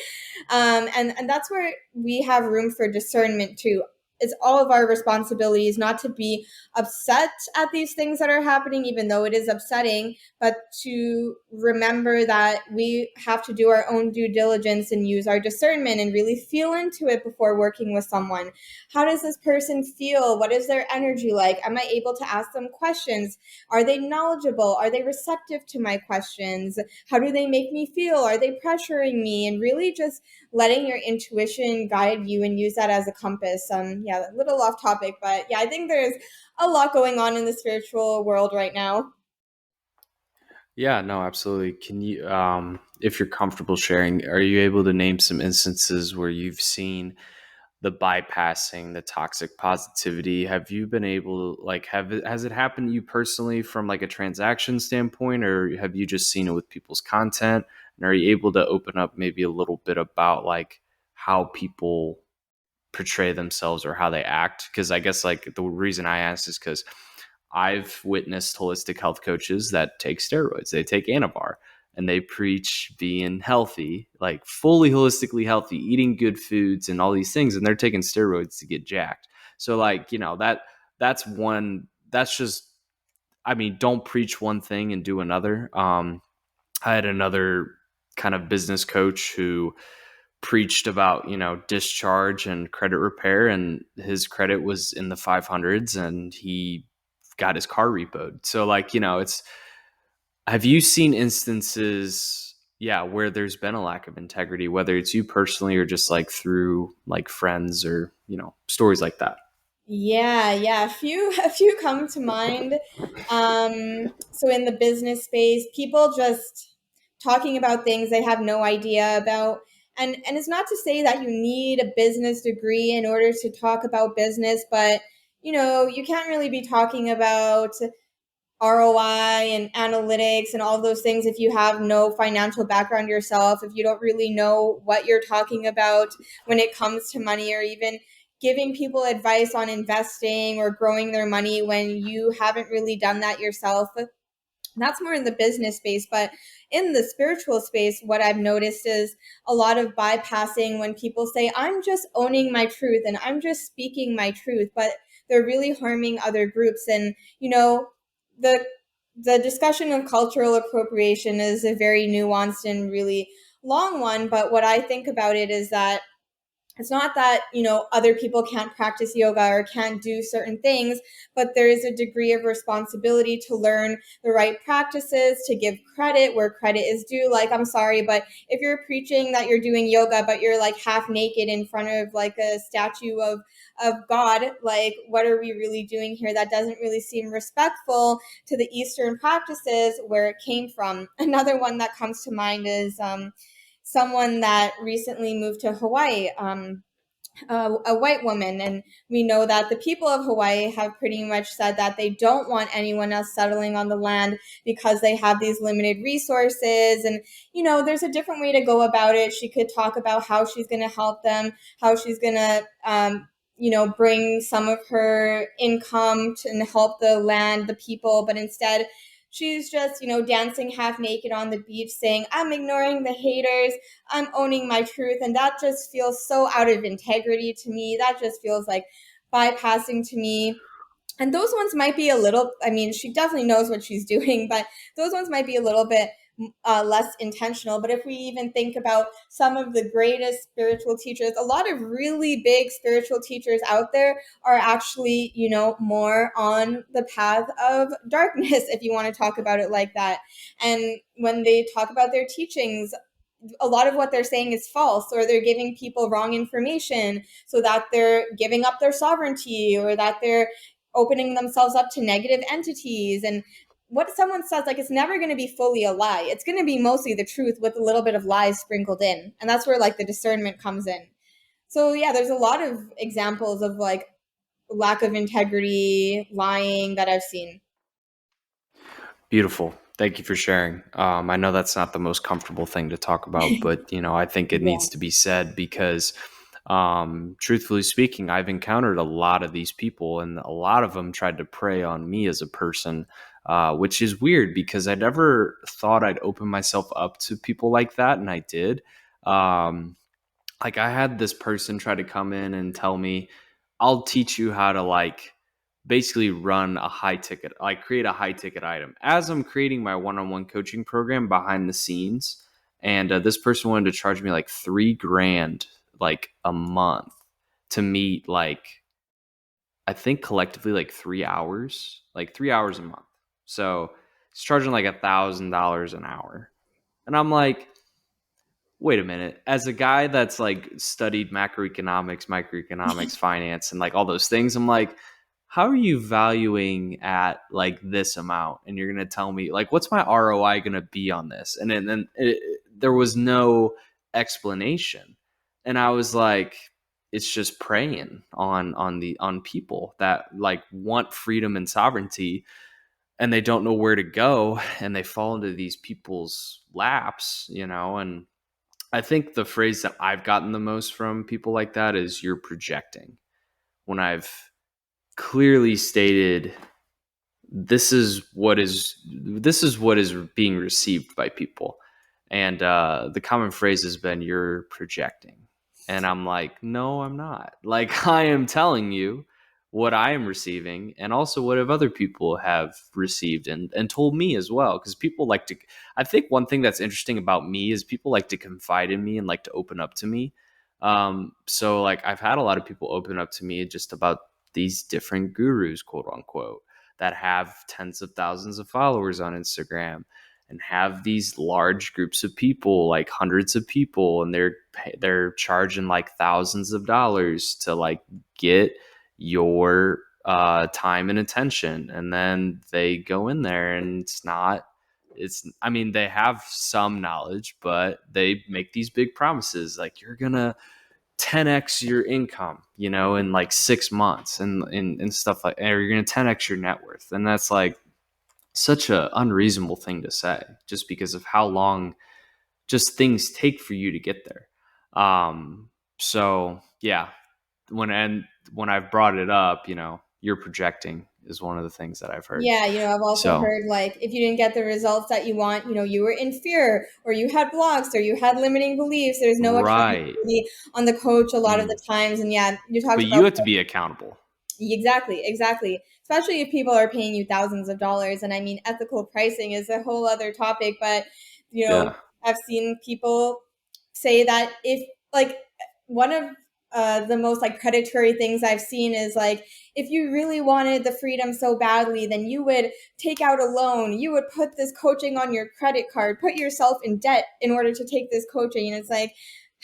And that's where we have room for discernment too. It's all of our responsibilities not to be upset at these things that are happening, even though it is upsetting, but to remember that we have to do our own due diligence and use our discernment and really feel into it before working with someone. How does this person feel? What is their energy like? Am I able to ask them questions? Are they knowledgeable? Are they receptive to my questions? How do they make me feel? Are they pressuring me? And really just letting your intuition guide you and use that as a compass. Yeah, a little off topic, but yeah, I think there's a lot going on in the spiritual world right now. Yeah, no, absolutely. Can you, if you're comfortable sharing, are you able to name some instances where you've seen the bypassing, the toxic positivity? Have you been able to, like, has it happened to you personally from like a transaction standpoint, or have you just seen it with people's content? And are you able to open up maybe a little bit about like how people portray themselves or how they act? Because I guess like the reason I asked is because I've witnessed holistic health coaches that take steroids, they take Anavar, and they preach being healthy, like fully holistically healthy, eating good foods and all these things, and they're taking steroids to get jacked. So like, that's one, that's just, I mean, don't preach one thing and do another. I had another kind of business coach who preached about, discharge and credit repair, and his credit was in the 500s, and he got his car repoed. So like, it's, have you seen instances, yeah, where there's been a lack of integrity, whether it's you personally or just like through like friends or, stories like that? Yeah, a few come to mind. So in the business space, people just talking about things they have no idea about. And it's not to say that you need a business degree in order to talk about business, but you can't really be talking about ROI and analytics and all of those things if you have no financial background yourself, if you don't really know what you're talking about when it comes to money, or even giving people advice on investing or growing their money when you haven't really done that yourself. That's more in the business space. But in the spiritual space, what I've noticed is a lot of bypassing when people say, I'm just owning my truth and I'm just speaking my truth. But they're really harming other groups. And the the discussion of cultural appropriation is a very nuanced and really long one, but what I think about it is that it's not that other people can't practice yoga or can't do certain things, but there is a degree of responsibility to learn the right practices, to give credit where credit is due. Like, I'm sorry, but if you're preaching that you're doing yoga but you're like half naked in front of like a statue of God, like, what are we really doing here? That doesn't really seem respectful to the Eastern practices where it came from. Another one that comes to mind is someone that recently moved to Hawaii, a white woman. And we know that the people of Hawaii have pretty much said that they don't want anyone else settling on the land because they have these limited resources. And, there's a different way to go about it. She could talk about how she's going to help them, how she's going to, bring some of her income to, and help the land, the people. But instead, she's just, dancing half naked on the beach saying, I'm ignoring the haters, I'm owning my truth. And that just feels so out of integrity to me. That just feels like bypassing to me. And those ones might be a little, I mean, she definitely knows what she's doing, but those ones might be a little bit less intentional. But if we even think about some of the greatest spiritual teachers, a lot of really big spiritual teachers out there are actually, more on the path of darkness, if you want to talk about it like that. And when they talk about their teachings, a lot of what they're saying is false, or they're giving people wrong information so that they're giving up their sovereignty, or that they're opening themselves up to negative entities. And what someone says, like, it's never going to be fully a lie. It's going to be mostly the truth with a little bit of lies sprinkled in. And that's where like the discernment comes in. So yeah, there's a lot of examples of like lack of integrity, lying that I've seen. Beautiful. Thank you for sharing. I know that's not the most comfortable thing to talk about, but I think it Yeah. needs to be said because, truthfully speaking, I've encountered a lot of these people, and a lot of them tried to prey on me as a person, which is weird because I never thought I'd open myself up to people like that, and I did. Um, like I had this person try to come in and tell me, I'll teach you how to like basically run a high ticket, like create a high ticket item as I'm creating my one-on-one coaching program behind the scenes. And this person wanted to charge me like 3 grand, like a month to meet like, I think collectively like 3 hours, like 3 hours a month. So it's charging like $1,000 an hour. And I'm like, wait a minute, as a guy that's like studied macroeconomics, microeconomics, finance, and like all those things, I'm like, how are you valuing at like this amount? And you're going to tell me like, what's my ROI going to be on this? And then there was no explanation. And I was like, it's just preying on people that like want freedom and sovereignty, and they don't know where to go, and they fall into these people's laps, and I think the phrase that I've gotten the most from people like that is you're projecting. When I've clearly stated this is what is being received by people, and the common phrase has been you're projecting, and I'm like, no, I'm not. Like, I am telling you what I am receiving, and also what other people have received and told me as well, because people like to, I think one thing that's interesting about me is people like to confide in me and like to open up to me. So like I've had a lot of people open up to me just about these different gurus, quote unquote, that have tens of thousands of followers on Instagram and have these large groups of people, like hundreds of people, and they're charging like thousands of dollars to like get your time and attention. And then they go in there and I mean, they have some knowledge, but they make these big promises like you're gonna 10x your income, in like 6 months, and stuff like, or you're gonna 10x your net worth. And that's like such a unreasonable thing to say, just because of how long just things take for you to get there. So yeah, when I've brought it up, you're projecting is one of the things that I've heard. Yeah, I've also So heard like if you didn't get the results that you want, you were in fear, or you had blocks, or you had limiting beliefs. There's no right. accountability on the coach a lot of the Mm. times. And yeah, you But talked you about, have to be accountable. Exactly, exactly. Especially if people are paying you thousands of dollars. And I mean, ethical pricing is a whole other topic, but you know, Yeah. I've seen people say that if like one of the most like predatory things I've seen is like if you really wanted the freedom so badly, then you would take out a loan, you would put this coaching on your credit card, put yourself in debt in order to take this coaching. And it's like,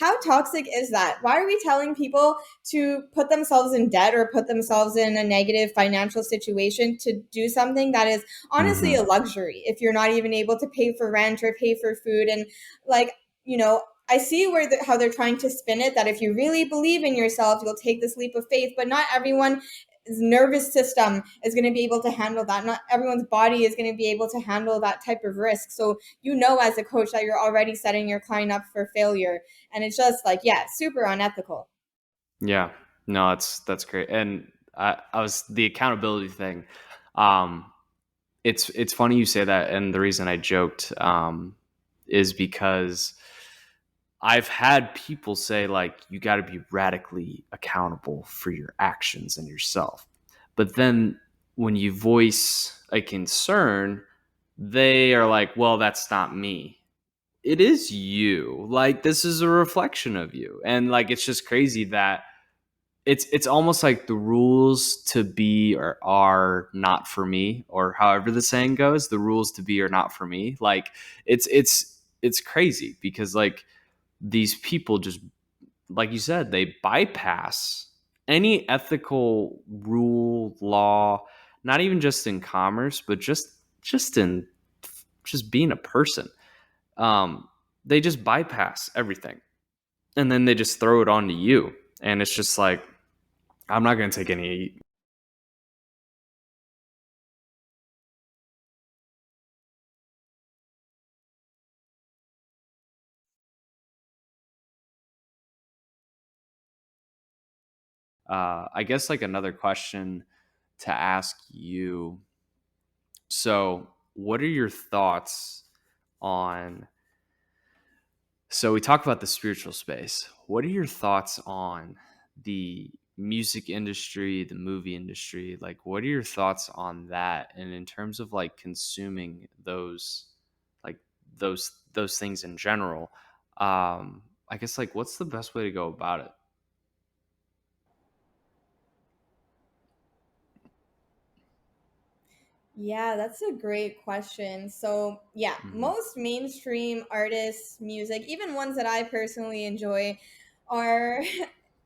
how toxic is that? Why are we telling people to put themselves in debt or put themselves in a negative financial situation to do something that is honestly a Hmm. luxury if you're not even able to pay for rent or pay for food? And like, you know, I see how they're trying to spin it, that if you really believe in yourself, you'll take this leap of faith, but not everyone's nervous system is going to be able to handle that. Not everyone's body is going to be able to handle that type of risk. So, you know, as a coach, that you're already setting your client up for failure. And it's just like, yeah, super unethical. Yeah. No, that's great. And I was the accountability thing. Um, it's funny you say that, and the reason I joked is because I've had people say like you got to be radically accountable for your actions and yourself. But then when you voice a concern, they are like, "Well, that's not me." It is you. Like this is a reflection of you. And like it's just crazy that it's almost like the rules to be or are not for me, or however the saying goes, the rules to be are not for me. Like it's crazy because like these people just, like you said, they bypass any ethical rule, law, not even just in commerce, but just in just being a person. Um, they just bypass everything, and then they just throw it onto you, and it's just like I'm not going to take any. I guess like another question to ask you. So, what are your thoughts on? So we talk about the spiritual space. What are your thoughts on the music industry, the movie industry? Like, what are your thoughts on that? And in terms of like consuming like those things in general, I guess like what's the best way to go about it? Yeah, that's a great question. So, yeah, Hmm. most mainstream artists' music, even ones that I personally enjoy, are,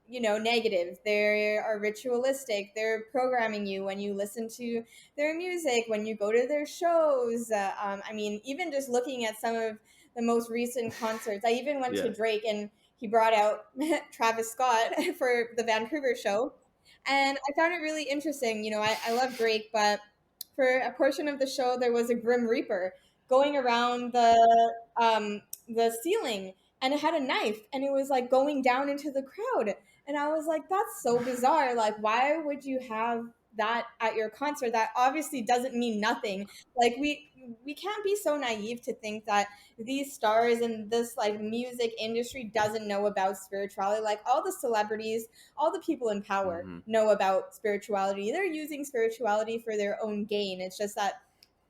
you know, negative. They are ritualistic. They're programming you when you listen to their music, when you go to their shows. I mean, even just looking at some of the most recent concerts, I even went to Yeah. Drake and he brought out Travis Scott for the Vancouver show. And I found it really interesting. You know, I love Drake, but for a portion of the show, there was a Grim Reaper going around the ceiling, and it had a knife, and it was like going down into the crowd. And I was like, that's so bizarre. Like, why would you have that at your concert? That obviously doesn't mean nothing. Like, we can't be so naive to think that these stars and this like music industry doesn't know about spirituality. Like all the celebrities, all the people in power Hmm. know about spirituality. They're using spirituality for their own gain. It's just that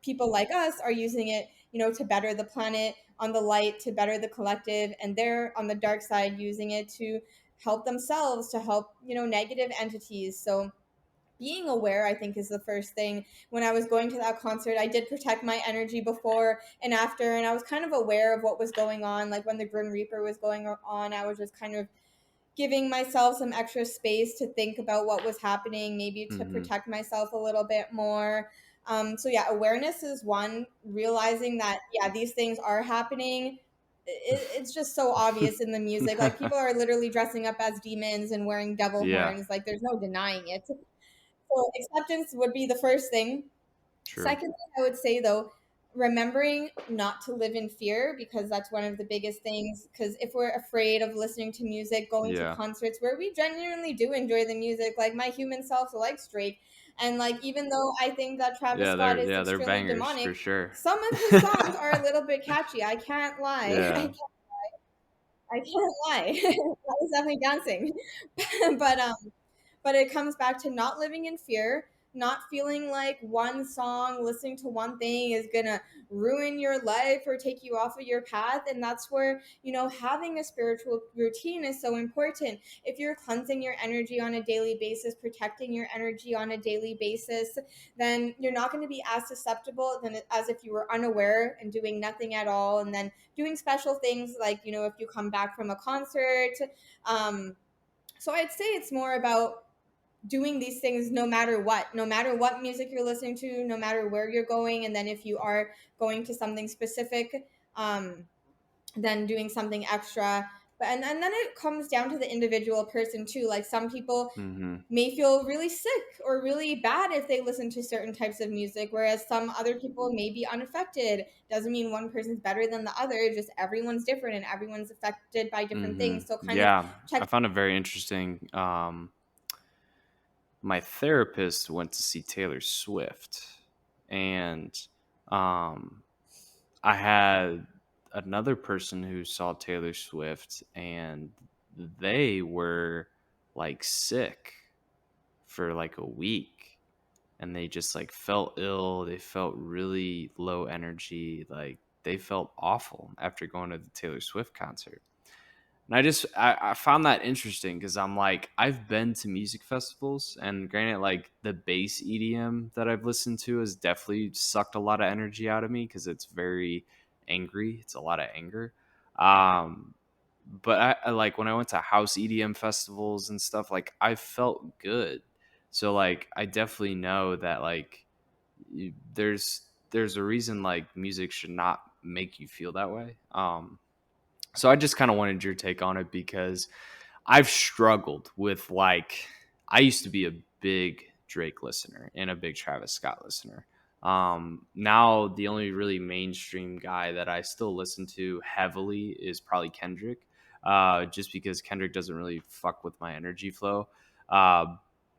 people like us are using it, you know, to better the planet, on the light, to better the collective, and they're on the dark side using it to help themselves, to help, you know, negative entities. So being aware, I think, is the first thing. When I was going to that concert, I did protect my energy before and after, and I was kind of aware of what was going on. Like when the Grim Reaper was going on, I was just kind of giving myself some extra space to think about what was happening, maybe to Hmm. protect myself a little bit more. So yeah, awareness is one. Realizing that yeah, these things are happening. It's just so obvious in the music. Like people are literally dressing up as demons and wearing devil Yeah. horns. Like there's no denying it. So acceptance would be the first thing. True. Secondly, I would say though, remembering not to live in fear, because that's one of the biggest things. Because if we're afraid of listening to music, going to Yeah. concerts where we genuinely do enjoy the music, like my human self likes Drake, and like even though I think that Travis Scott is They're extremely bangers for demonic, sure. some of his songs are a little bit catchy. I can't lie. Yeah. I can't lie. I was definitely dancing, but But it comes back to not living in fear, not feeling like one song, listening to one thing is gonna ruin your life or take you off of your path. And that's where, having a spiritual routine is so important. If you're cleansing your energy on a daily basis, protecting your energy on a daily basis, then you're not going to be as susceptible than as if you were unaware and doing nothing at all, and then doing special things like, if you come back from a concert. um, so I'd say it's more about doing these things no matter what music you're listening to, no matter where you're going. And then if you are going to something specific, then doing something extra. And then it comes down to the individual person too. Like some people Hmm. may feel really sick or really bad if they listen to certain types of music, whereas some other people may be unaffected. Doesn't mean one person's better than the other, just everyone's different and everyone's affected by different Hmm. things. So kind of Yeah, I check. found it very interesting. My therapist went to see Taylor Swift, and um, I had another person who saw Taylor Swift, and they were like sick for like a week, and they just like felt ill. They felt really low energy. Like they felt awful after going to the Taylor Swift concert. And I found that interesting because I'm like, I've been to music festivals, and granted, like the bass EDM that I've listened to has definitely sucked a lot of energy out of me because it's very angry. It's a lot of anger. Um, but I like when I went to house EDM festivals and stuff, like I felt good. So like I definitely know that like there's a reason like music should not make you feel that way. So I just kind of wanted your take on it because I've struggled with like I used to be a big Drake listener and a big Travis Scott listener. Now the only really mainstream guy that I still listen to heavily is probably Kendrick, just because Kendrick doesn't really fuck with my energy flow. Uh,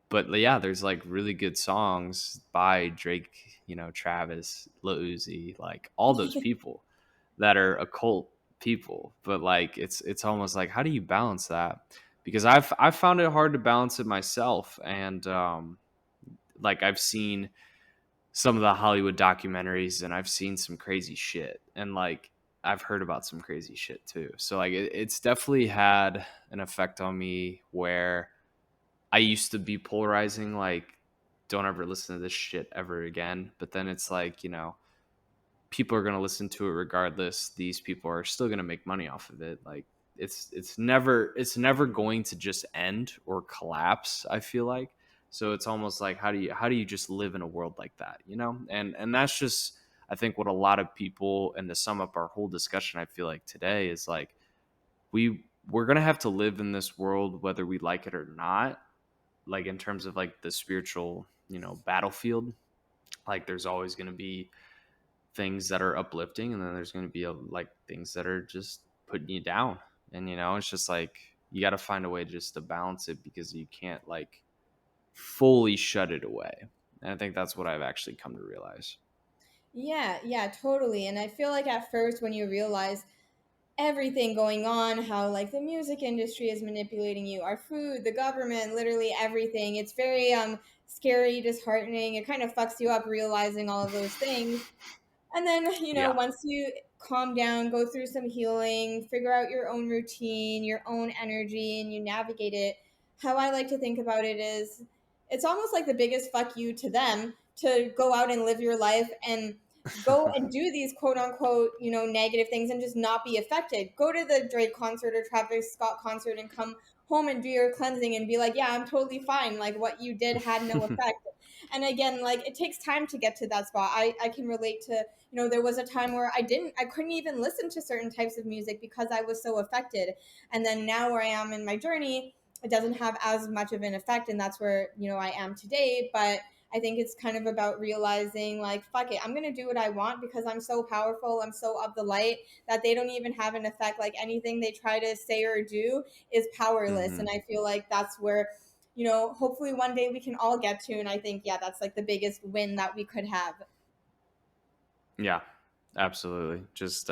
but yeah, there's like really good songs by Drake, Travis, Lil Uzi, like all those people that are occult people. But like it's almost like how do you balance that? Because I've found it hard to balance it myself, and like I've seen some of the Hollywood documentaries, and I've seen some crazy shit, and like I've heard about some crazy shit too. So like it's definitely had an effect on me where I used to be polarizing, like don't ever listen to this shit ever again. But then it's like people are going to listen to it regardless. These people are still going to make money off of it. Like it's never going to just end or collapse, I feel like. So it's almost like how do you just live in a world like that, and that's just I think what a lot of people, and to sum up our whole discussion, I feel like today is like we're going to have to live in this world whether we like it or not, like in terms of like the spiritual, battlefield. Like there's always going to be things that are uplifting, and then there's going to be like things that are just putting you down. And it's just like you got to find a way just to balance it because you can't like fully shut it away. And I think that's what I've actually come to realize. Yeah, yeah, totally. And I feel like at first when you realize everything going on, how like the music industry is manipulating you, our food, the government, literally everything, it's very scary, disheartening. It kind of fucks you up realizing all of those things. And then, Yeah. once you calm down, go through some healing, figure out your own routine, your own energy, and you navigate it, how I like to think about it is it's almost like the biggest fuck you to them to go out and live your life and go and do these quote unquote, negative things and just not be affected. Go to the Drake concert or Travis Scott concert and come home and do your cleansing and be like, yeah, I'm totally fine. Like what you did had no effect. And again, like it takes time to get to that spot. I can relate to, there was a time where I couldn't even listen to certain types of music because I was so affected. And then now where I am in my journey, it doesn't have as much of an effect. And that's where, I am today. But I think it's kind of about realizing like, fuck it, I'm going to do what I want because I'm so powerful. I'm so of the light that they don't even have an effect. Like anything they try to say or do is powerless. And Hmm. I feel like that's where, hopefully one day we can all get to. And I think, yeah, that's like the biggest win that we could have. Yeah, absolutely. Just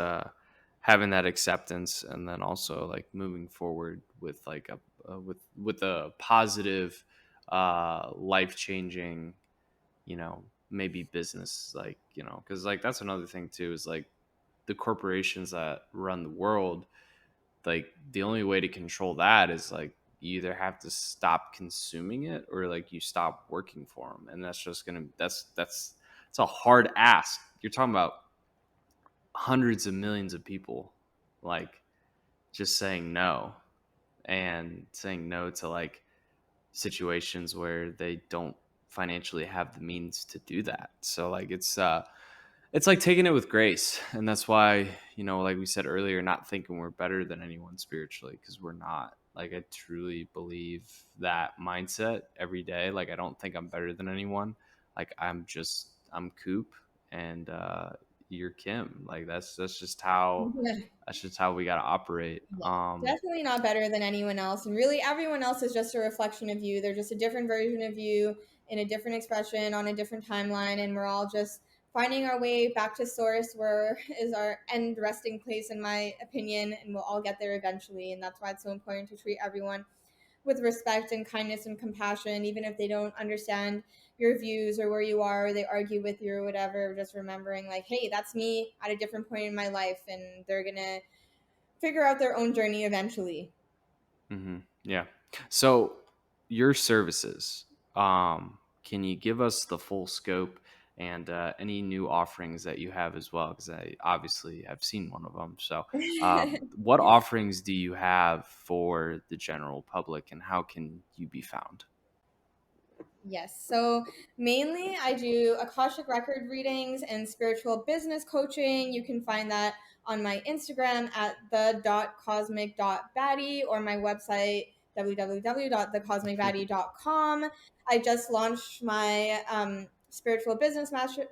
having that acceptance, and then also like moving forward with like a with a positive life changing, maybe business, like, because like that's another thing too, is like the corporations that run the world, like the only way to control that is like you either have to stop consuming it or like you stop working for them, and that's just gonna that's it's a hard ask. You're talking about hundreds of millions of people, like just saying no, and saying no to like situations where they don't financially have the means to do that. So like it's like taking it with grace, and that's why, like we said earlier, not thinking we're better than anyone spiritually, because we're not. Like I truly believe that mindset every day. Like I don't think I'm better than anyone. Like I'm Coop, and you're Kim. Like that's just how we got to operate. Yeah, definitely not better than anyone else. And really, everyone else is just a reflection of you. They're just a different version of you in a different expression on a different timeline. And we're all just finding our way back to source, where is our end resting place, in my opinion. And we'll all get there eventually. And that's why it's so important to treat everyone with respect and kindness and compassion, even if they don't understand your views or where you are, or they argue with you or whatever. Just remembering, like, hey, that's me at a different point in my life. And they're going to figure out their own journey eventually. Yeah. So your services, can you give us the full scope and any new offerings that you have as well? Because I obviously have seen one of them. So, what offerings do you have for the general public, and how can you be found? Yes. So mainly I do Akashic record readings and spiritual business coaching. You can find that on my Instagram at the.cosmic.baddie or my website www.thecosmicbaddie.com. I just launched my spiritual business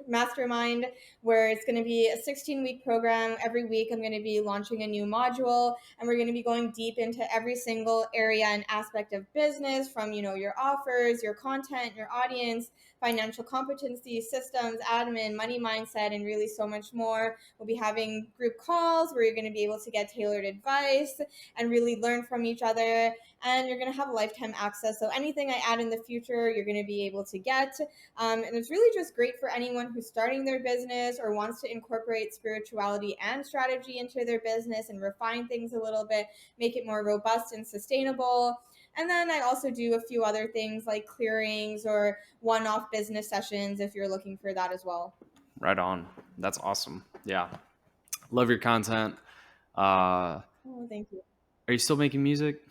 mastermind, where it's going to be a 16-week program. Every week I'm going to be launching a new module, and we're going to be going deep into every single area and aspect of business, from your offers, your content, your audience, financial competency, systems, admin, money mindset, and really so much more. We'll be having group calls where you're going to be able to get tailored advice and really learn from each other, and you're going to have lifetime access. So anything I add in the future, you're going to be able to get. And it's really just great for anyone who's starting their business or wants to incorporate spirituality and strategy into their business and refine things a little bit, make it more robust and sustainable. And then I also do a few other things like clearings or one off business sessions if you're looking for that as well. Right on. That's awesome. Yeah. Love your content. Are Oh, thank you. you still making music?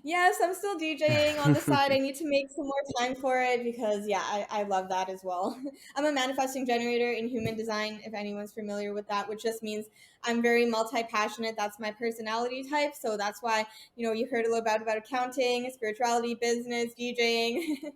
Yes, I'm still DJing on the side. I need to make some more time for it because, yeah, I love that as well. I'm a manifesting generator in human design, if anyone's familiar with that, which just means I'm very multi passionate. That's my personality type. So that's why, you heard a little bit about accounting, spirituality, business, DJing.